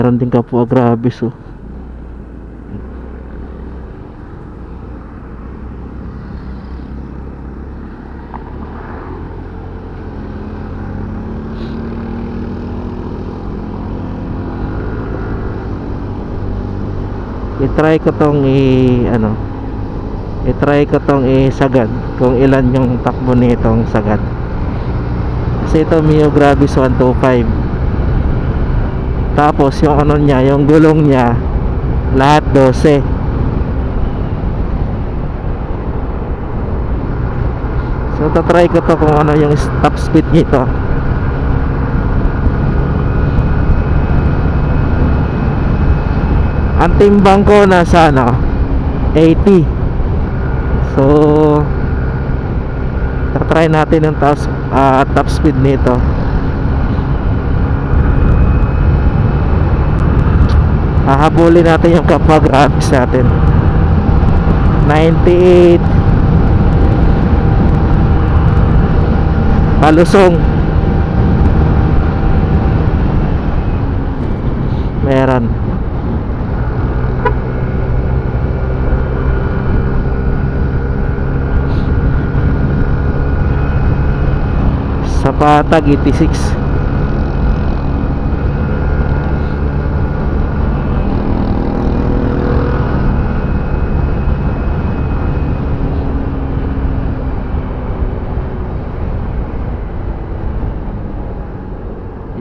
Meron din kapwa grabe so. I-try ko tong i-try ko tong isagad kung ilan yung takbo nitong sagad. Kasi ito Mio Gravis 125. Tapos yung ano niya, yung gulong niya lahat 12. So tatry ko to kung ano yung top speed nito. Ang timbang ko nasa 80. So tatry natin yung top speed nito. Hahabulin natin yung kapwa graphics natin. 98 palusong. Meron. Sa Patag 86.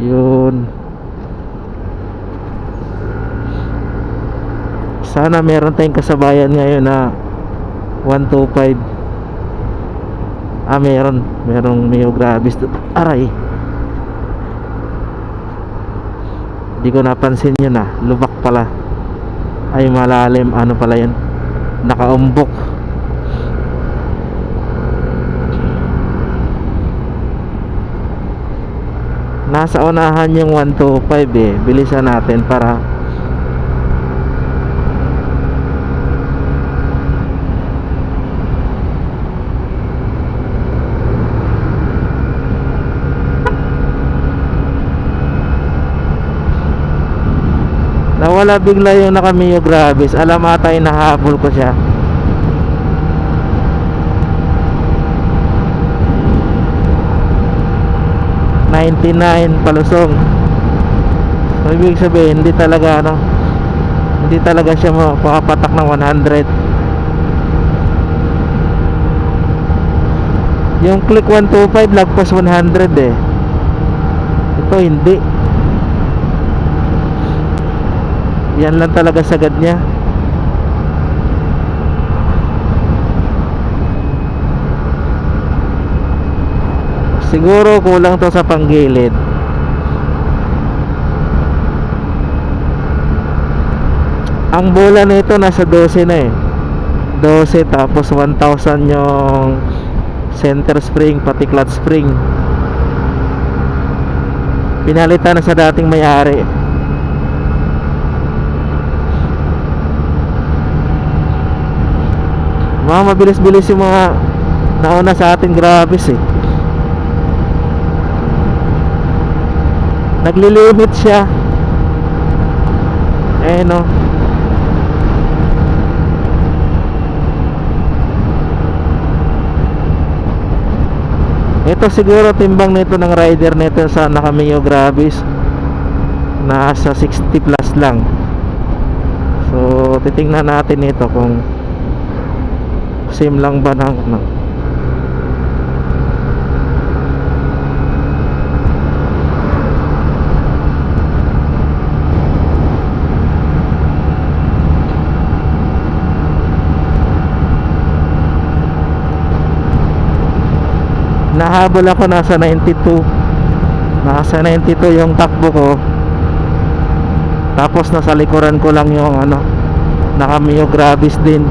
Yun. Sana meron tayong kasabayan ngayon na 125. Merong Mio Gravis. Aray, di ko napansin yun lubak pala. Ay malalim, ano pala yun, nakaumbok. Nasa unahan yung 125 bilisan natin para nawala bigla yung naka Mio Gravis. Alam ata yung nahabol ko siya. $99 palusong. So ibig sabihin hindi talaga siya makapatak ng 100. Yung click 125 lagpas 100 ito hindi. Yan lang talaga sagad niya. Siguro kulang to sa panggilid. Ang bola nito nasa 12 na 12 tapos 1,000 yung center spring pati clutch spring. Pinalitan na sa dating may-ari. Mga mabilis-bilis yung mga nauna sa ating Gravis naglilimit siya ito siguro timbang nito ng rider nito sa naka Mio Gravis nasa 60 plus lang. So titingnan natin ito kung same lang ba ng nahabol ako nasa 92 yung takbo ko. Tapos nasa likuran ko lang yung naka Mio Gravis din.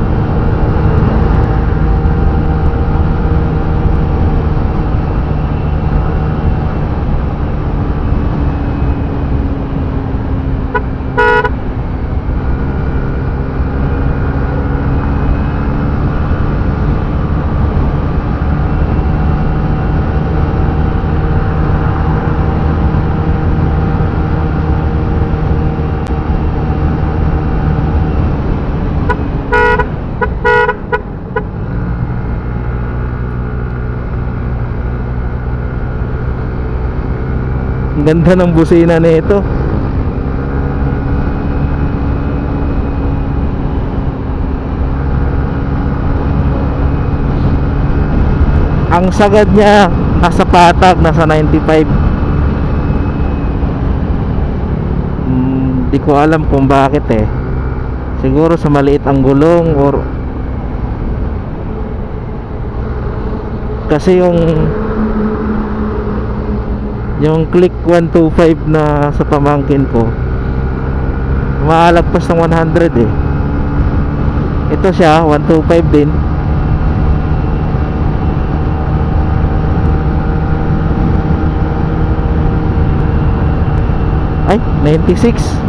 ganda ng busina nito. Ang sagad niya nasa patag, nasa 95. Di ko alam kung bakit eh. Siguro sa maliit ang gulong or kasi yung click 125 na sa pamangkin ko maalagpas ng 100 eh. Ito siya 125 din. Ay, 96.